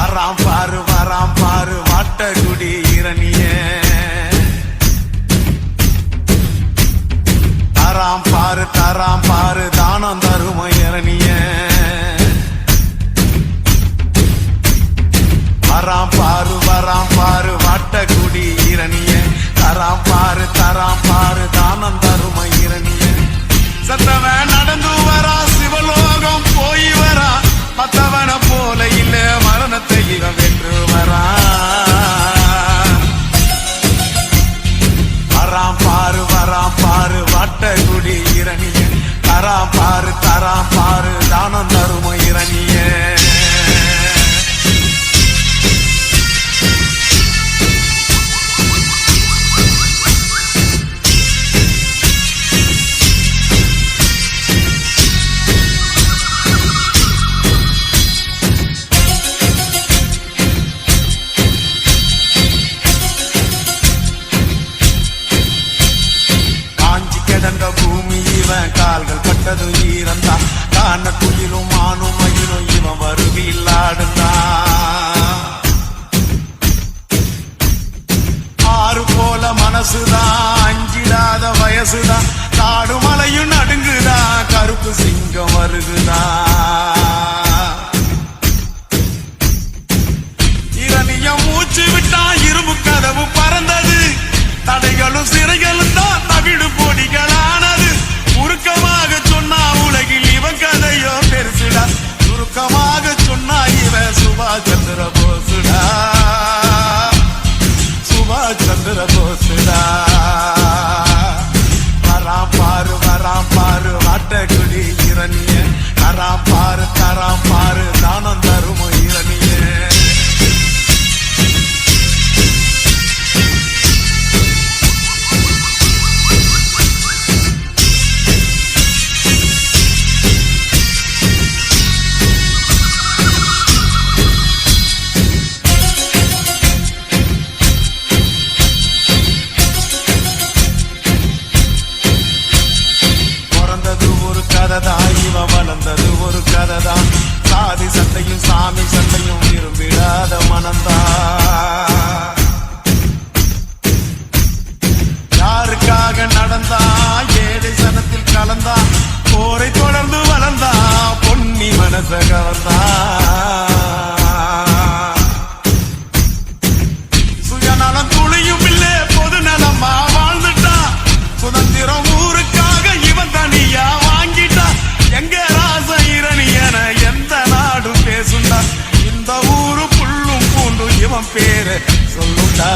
வராம் பாரு வாட்டகுடி இரணிய தராம் பாரு தானம் தரும இரணிய வராம் பாரு வாட்டகுடி இரணிய தராம் பாரு தானம் தரும இரணிய சத்தவன் நடந்து வரா சிவலோகம் போய் வரா மத்தவன போல இல்ல மரணத்தை இவன் வென்று வரா வராம் பாரு வாட்டகுடி இரணிய தராம் பாரு தானம் தரும இரணிய பூமி இவன் கால்கள் பட்டது ஈரந்தா காண குயிலும் மானும் மயிலும் இவன் வருவில்லாடுந்தா ஆறு போல மனசுதான் அஞ்சிடாத வயசுதான் காடு மலையும் நடுங்குதா கருப்பு சிங்கம் வருகுதா இரணிய மூச்சு விட்டா இரும்பு கதவு பறந்தது தடைகளும் சிறைகளும் தான் தவிடு பொடிகளானது உருக்கமாக சொன்னா உலகில் இவன் கதையோ பெருசுடா சுருக்கமாக சொன்னா இவன் சுபாஷ் சந்திர போசுடா வராம் பாரு வாட்டகுடி இரணிய தராம் பாரு தானம் தரும இரணிய இவன் வளர்ந்தது ஒரு கதைதான் சாதி சண்டையும் சாமி சண்டையும் விரும்பிடாத மனந்தா யாருக்காக நடந்தா ஏழை சனத்தில் கலந்தா போரை தொடர்ந்து வளர்ந்தா பொன்னி மனச கவர்ந்தா சுயநலம் துளியும் இல்லே பொது நலமா வாழ்ந்துட்டா சுதந்திரம் ஊருக்காக இவன் தனியா வாங்கிட்டா எங்க ராச இரணியன எந்த நாடும் பேசுண்டா இந்த ஊரு புள்ளும் பூண்டும் இவன் பேரு சொல்லுண்டா